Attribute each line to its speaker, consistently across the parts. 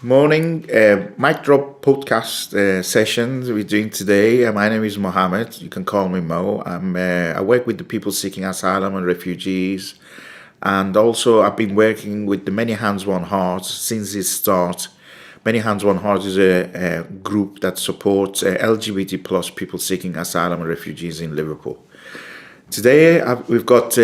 Speaker 1: Morning, mic drop podcast sessions we're doing today. My name is Mohammed. You can call me Mo. I work with the people seeking asylum and refugees, and also I've been working with the Many Hands One Heart since its start. Many Hands One Heart is a group that supports LGBT plus people seeking asylum and refugees in Liverpool. Today we've got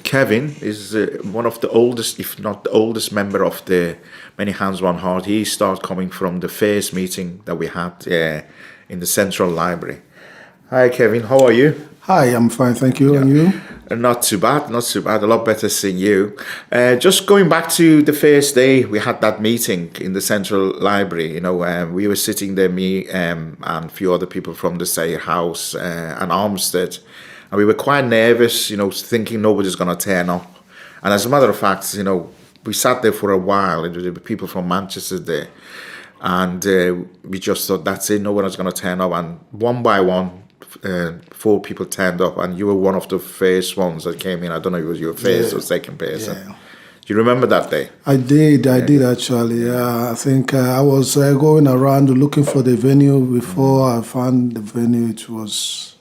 Speaker 1: Kevin, is one of the oldest, if not the oldest member of the Many Hands One Heart. He started coming from the first meeting that we had in the Central Library. Hi Kevin, how are you?
Speaker 2: Hi, I'm fine, thank you. And you?
Speaker 1: Not too bad, not too bad. A lot better seeing you. Just going back to the first day we had that meeting in the Central Library. We were sitting there, me and a few other people from the Sayre House and Armstead. And we were quite nervous, thinking nobody's going to turn up. And as a matter of fact, we sat there for a while, and there were people from Manchester there. And we just thought, that's it, no one is going to turn up. And one by one, 4 people turned up, and you were one of the first ones that came in. I don't know if it was your first or second person.
Speaker 2: Yeah.
Speaker 1: Do you remember that day?
Speaker 2: I did actually. I think I was going around looking for the venue. Before I found the venue, it was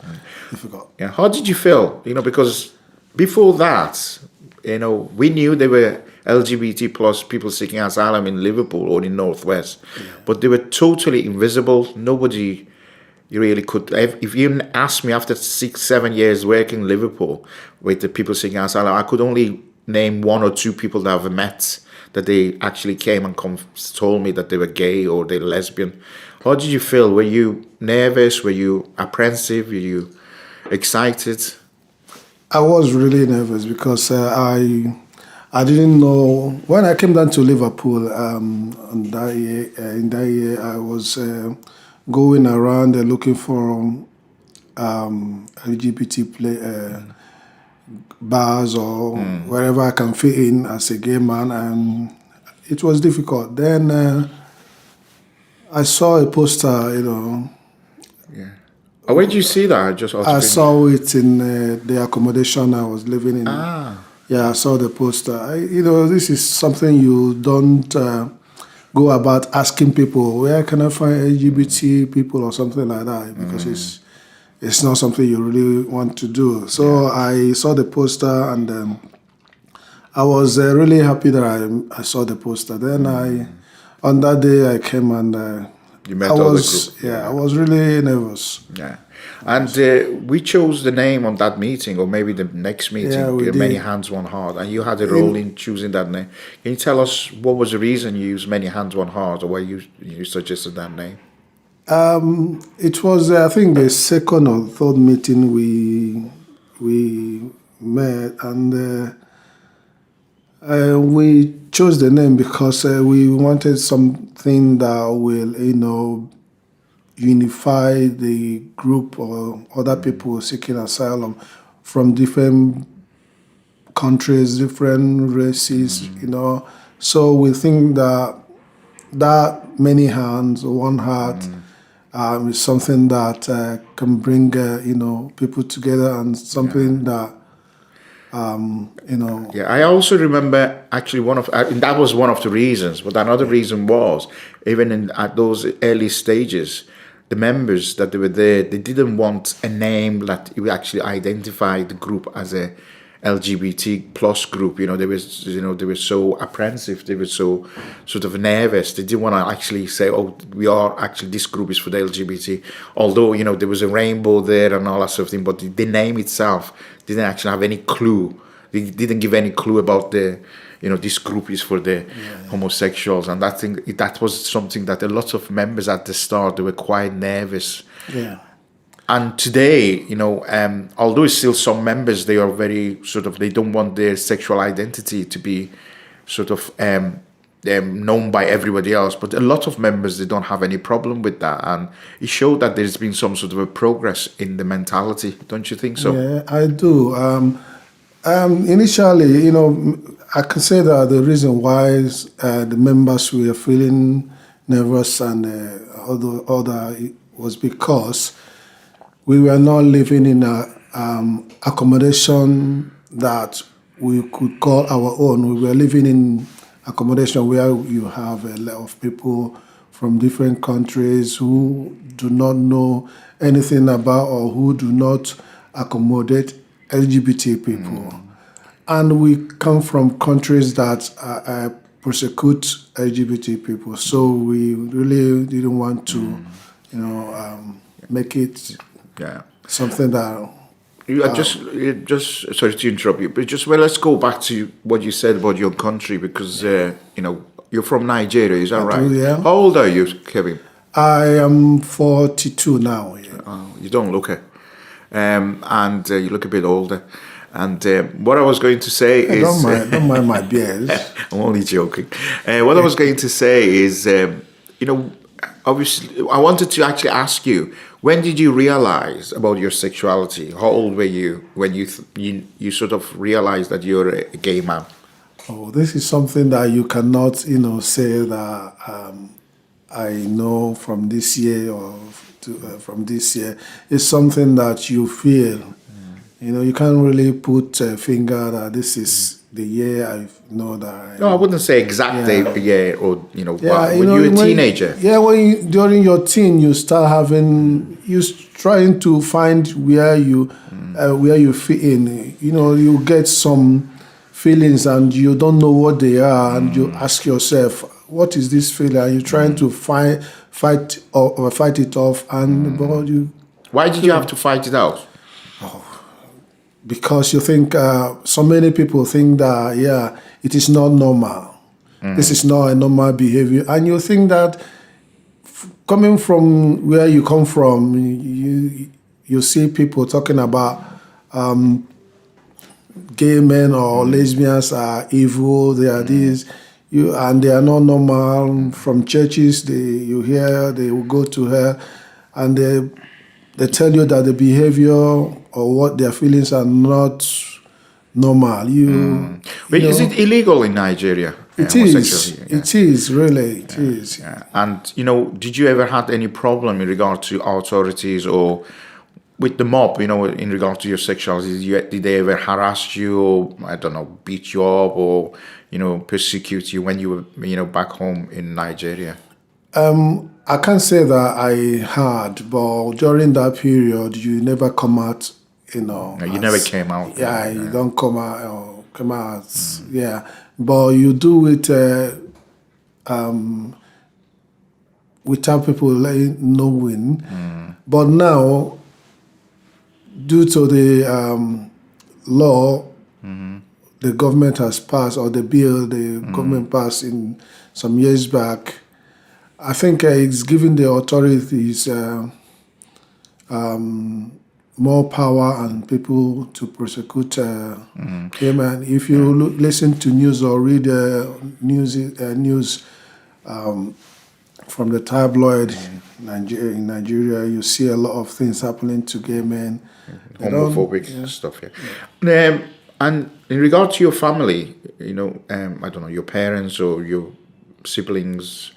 Speaker 2: difficult.
Speaker 1: Yeah. How did you feel? Because before that, we knew there were LGBT plus people seeking asylum in Liverpool or in Northwest, but they were totally invisible. Nobody really could. If you asked me after 6-7 years working in Liverpool with the people seeking asylum, I could only name 1 or 2 people that I've met that they actually came and told me that they were gay or they're lesbian. How did you feel? Were you nervous? Were you apprehensive? Were you excited?
Speaker 2: I was really nervous because I didn't know when I came down to Liverpool. In that year, I was going around looking for LGBT bars or wherever I can fit in as a gay man, and it was difficult. Then I saw a poster,
Speaker 1: Yeah. Oh, where did you see that?
Speaker 2: I saw it in the accommodation I was living in. Yeah, I saw the poster. This is something you don't go about asking people, where can I find LGBT people or something like that, because it's not something you really want to do. So I saw the poster, and I was really happy that I saw the poster. Then on that day I came, and
Speaker 1: you met all the group.
Speaker 2: Yeah, I was really nervous.
Speaker 1: Yeah. And we chose the name on that meeting, or maybe the next meeting,
Speaker 2: we
Speaker 1: Many
Speaker 2: did.
Speaker 1: Hands One Heart, and you had a role in choosing that name. Can you tell us what was the reason you used Many Hands One Heart, or why you suggested that name?
Speaker 2: It was, I think, the second or third meeting we met, and we chose the name because we wanted something that will, unify the group or other people seeking asylum from different countries, different races, So we think that many hands, one heart, is something that can bring, people together, and something that,
Speaker 1: Yeah, I also remember actually that was one of the reasons, but another reason was, even at those early stages, the members that they were there, they didn't want a name that would actually identify the group as a LGBT plus group. They were so apprehensive, they were so sort of nervous. They didn't want to actually say, oh, we are actually, this group is for the LGBT. Although, there was a rainbow there and all that sort of thing, but the name itself didn't actually have any clue. They didn't give any clue about this group is for the homosexuals, and that was something that a lot of members at the start, they were quite nervous.
Speaker 2: Yeah.
Speaker 1: And today, although it's still some members, they are very they don't want their sexual identity to be known by everybody else. But a lot of members, they don't have any problem with that, and it showed that there's been some sort of a progress in the mentality. Don't you think so?
Speaker 2: Yeah, I do. Initially, I can say that the reason why the members were feeling nervous and other was because we were not living in a accommodation that we could call our own. We were living in accommodation where you have a lot of people from different countries who do not know anything about or who do not accommodate LGBT people. And we come from countries that persecute LGBT people. So we really didn't want to, make it
Speaker 1: Yeah.
Speaker 2: something that.
Speaker 1: Just sorry to interrupt you, but let's go back to what you said about your country because you're from Nigeria, is that
Speaker 2: I
Speaker 1: right?
Speaker 2: do, yeah.
Speaker 1: How old are you, Kevin?
Speaker 2: I am 42 now. Yeah.
Speaker 1: You don't look it, and you look a bit older. And what I was going to say is,
Speaker 2: Don't mind my beard.
Speaker 1: I'm only joking. What I was going to say is, obviously, I wanted to actually ask you, when did you realize about your sexuality? How old were you when you sort of realized that you're a gay man?
Speaker 2: Oh, this is something that you cannot, say that I know from this year or from this year. It's something that you feel. You can't really put a finger that this is the year I know that.
Speaker 1: No, I wouldn't say exact year or when you were a teenager.
Speaker 2: During your teen, you start trying to find where you fit in. You get some feelings and you don't know what they are, and you ask yourself, what is this feeling? And you're trying to fight it off, and but you.
Speaker 1: Why did you have to fight it out?
Speaker 2: Because you think so many people think that it is not normal. This is not a normal behavior, and you think that coming from where you come from, you see people talking about gay men or lesbians are evil. They are this, and they are not normal. From churches, you hear they will go to hell, and they tell you that the behavior or what their feelings are not normal.
Speaker 1: But is it illegal in Nigeria?
Speaker 2: It is. Yeah. It is really. It is.
Speaker 1: Yeah. And did you ever had any problem in regard to authorities or with the mob? In regard to your sexuality, did they ever harass you, or I don't know, beat you up, or persecute you when you were back home in Nigeria?
Speaker 2: I can't say that I had, but during that period, you never come out.
Speaker 1: You never came out.
Speaker 2: Yeah, you don't come out. Yeah, but you do it without people knowing. But now, due to the law, the government has passed, or the bill the government passed in some years back, I think it's giving the authorities more power and people to prosecute him. And if you listen to news or read news from the tabloid in Nigeria, you see a lot of things happening to gay men.
Speaker 1: Homophobic stuff, yeah. And in regard to your family, I don't know, your parents or your siblings,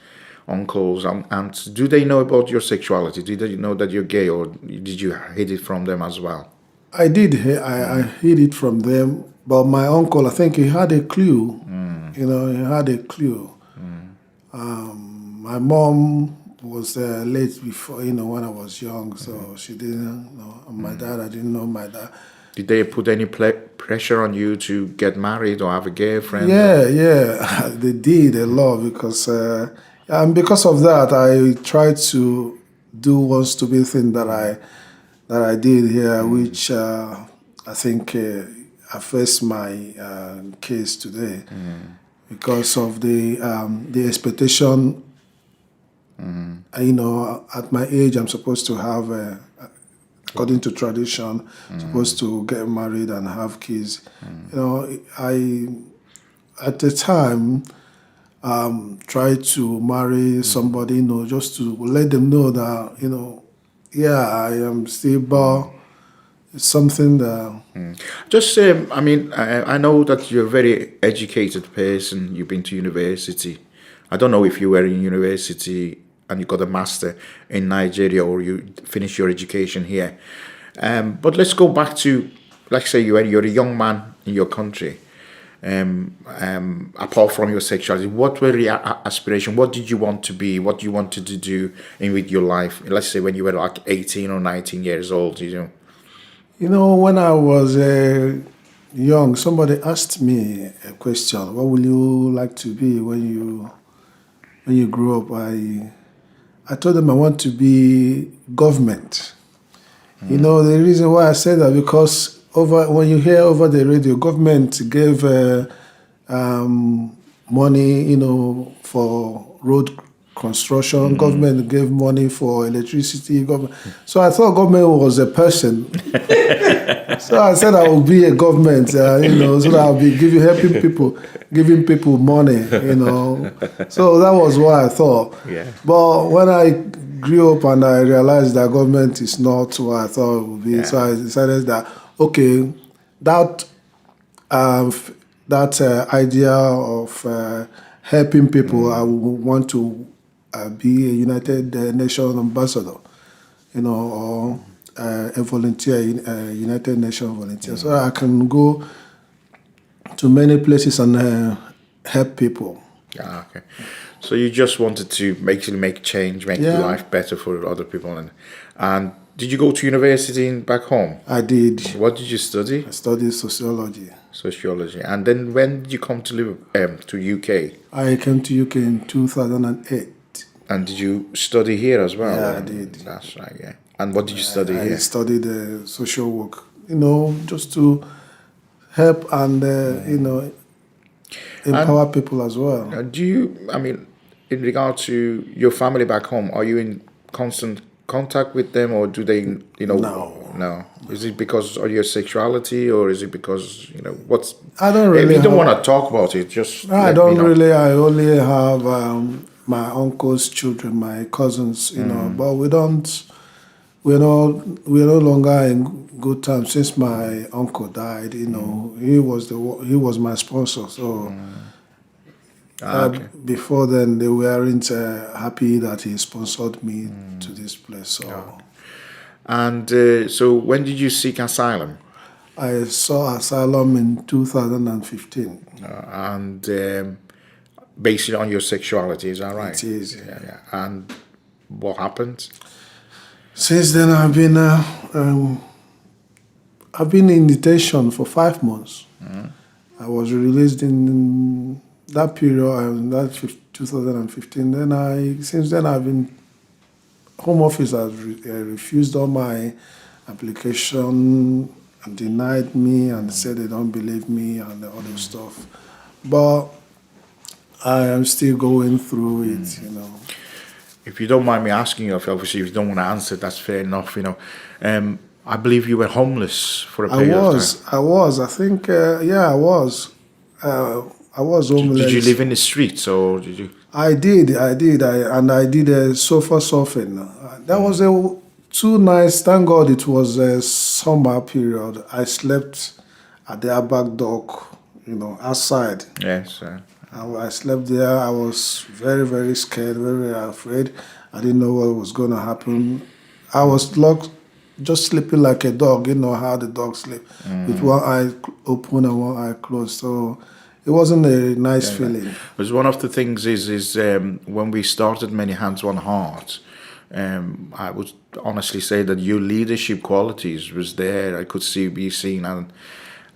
Speaker 1: uncles, aunts, do they know about your sexuality? Do they know that you're gay, or did you hide it from them as well?
Speaker 2: I did. I hid it from them, but my uncle, I think he had a clue. He had a clue. My mom was late before, when I was young, so she didn't know. My dad, I didn't know my dad.
Speaker 1: Did they put any pressure on you to get married or have a girlfriend?
Speaker 2: Yeah, they did a lot because. And because of that, I tried to do one stupid thing that I did here, which I think affects my case today, because of the expectation. At my age, I'm supposed to have, according to tradition, supposed to get married and have kids. I at the time. Try to marry somebody, just to let them know that, I am still, but it's something that.
Speaker 1: Just, I know that you're a very educated person. You've been to university. I don't know if you were in university and you got a master in Nigeria or you finished your education here. But let's go back to, let's say you're a young man in your country. apart from your sexuality, what were your aspirations? What did you want to be? What you wanted to do with your life? Let's say when you were like 18 or 19 years old, you know.
Speaker 2: You know, when I was young, somebody asked me a question: "What will you like to be when you grow up?" I told them I want to be government. You know, the reason why I said that, because when you hear over the radio, government gave money, you know, for road construction. Government gave money for electricity. Government. So I thought government was a person. So I said I will be a government, you know, so that I'll be helping people, giving people money, you know. So that was what I thought.
Speaker 1: Yeah.
Speaker 2: But when I grew up and I realized that government is not what I thought it would be, so I decided that, okay, that idea of helping people, I would want to be a United Nations ambassador, you know, or a volunteer, United Nations volunteer, so I can go to many places and help people.
Speaker 1: Ah, okay. So you just wanted to make change, make life better for other people, and did you go to university back home?
Speaker 2: I did.
Speaker 1: What did you study?
Speaker 2: I studied sociology.
Speaker 1: Sociology. And then when did you come to live to UK?
Speaker 2: I came to UK in 2008.
Speaker 1: And did you study here as well?
Speaker 2: Yeah, I did.
Speaker 1: That's right. Yeah. And what did you study here?
Speaker 2: I studied social work. You know, just to help and you know, empower people as well.
Speaker 1: Do you? I mean, in regard to your family back home, are you in constant contact with them, or do they? You know, no. Is it because of your sexuality, or is it because you know what's?
Speaker 2: I don't really.
Speaker 1: If you don't want to talk about it, just.
Speaker 2: I don't really. I only have my uncle's children, my cousins. You know, but we don't. We're no longer in good terms since my uncle died. You know, he was my sponsor. So before then, they weren't happy that he sponsored me to this place. So,
Speaker 1: and so when did you seek asylum?
Speaker 2: I saw asylum in 2015.
Speaker 1: And based on your sexuality, is that right?
Speaker 2: It is.
Speaker 1: Yeah. And what happened?
Speaker 2: Since then, I've been in detention for 5 months. I was released in that period, 2015. Since then I've been. Home Office has refused all my application and denied me and said they don't believe me and all this stuff. But I am still going through it, you know.
Speaker 1: If you don't mind me asking you, obviously if you don't want to answer, that's fair enough, you know. I believe you were homeless for a period of time.
Speaker 2: I was. I think, I was. I was homeless.
Speaker 1: Did you live in the streets or did you?
Speaker 2: I did. I did sofa surfing. That was 2 nights. Thank God it was a summer period. I slept at the back dock, you know, outside.
Speaker 1: Yes.
Speaker 2: I slept there. I was very, very scared, very, very afraid. I didn't know what was going to happen. I was locked, just sleeping like a dog. You know how the dogs sleep, with one eye open and one eye closed. So it wasn't a nice feeling.
Speaker 1: Because one of the things is when we started Many Hands One Heart, I would honestly say that your leadership qualities was there. I could be seen,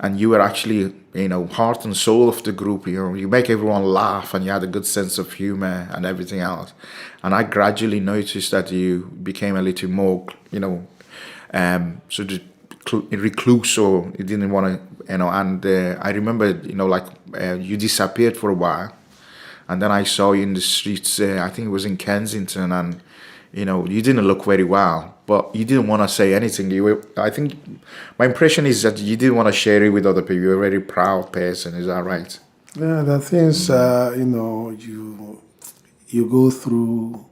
Speaker 1: and you were actually, you know, heart and soul of the group. You know, you make everyone laugh, and you had a good sense of humor and everything else. And I gradually noticed that you became a little more, you know, sort of recluse, or you didn't want to, you know. And I remember, you know, like you disappeared for a while, and then I saw you in the streets. I think it was in Kensington, and you know, you didn't look very well, but you didn't want to say anything. I think my impression is that you didn't want to share it with other people. You're a very proud person. Is that right?
Speaker 2: Yeah, the things you know, you go through,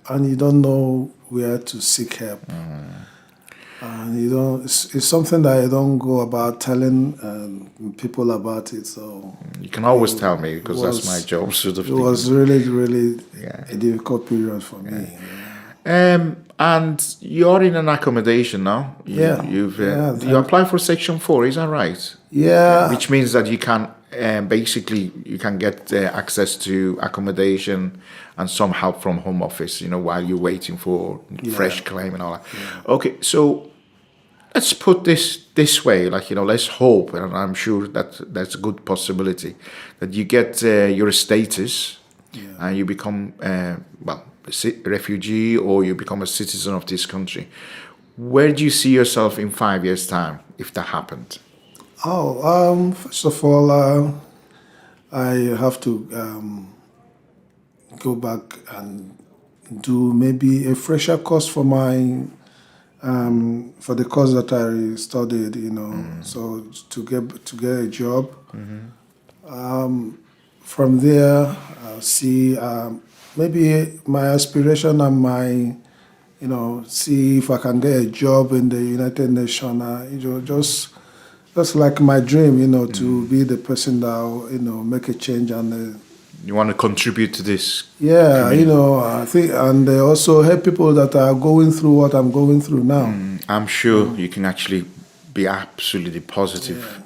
Speaker 2: and you don't know where to seek help. And you don't. It's something that I don't go about telling people about it. So
Speaker 1: you can always tell me, because that's my job, sort of
Speaker 2: it
Speaker 1: thing.
Speaker 2: was really, really a difficult period for me.
Speaker 1: And you're in an accommodation now. You apply for Section 4, is that right?
Speaker 2: Yeah.
Speaker 1: Which means that you can basically you can get access to accommodation and some help from Home Office, while you're waiting for fresh claim and all that. Okay, so let's put this way, let's hope, and I'm sure that that's a good possibility, that you get your status and you become, a refugee, or you become a citizen of this country. Where do you see yourself in 5 years' time if that happened?
Speaker 2: First of all, I have to go back and do maybe a fresher course for my for the course that I studied. So to get a job. From there, I'll see maybe my aspiration and my see if I can get a job in the United Nations. Just like my dream, to be the person that will, make a change and.
Speaker 1: You want to contribute to this?
Speaker 2: Yeah, I think, and also help people that are going through what I'm going through now.
Speaker 1: I'm sure you can actually be absolutely positive.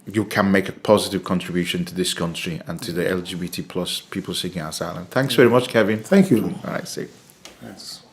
Speaker 1: You can make a positive contribution to this country and to the LGBT plus people seeking asylum. Thanks very much, Kevin.
Speaker 2: Thank you.
Speaker 1: All right, see.
Speaker 2: Yes.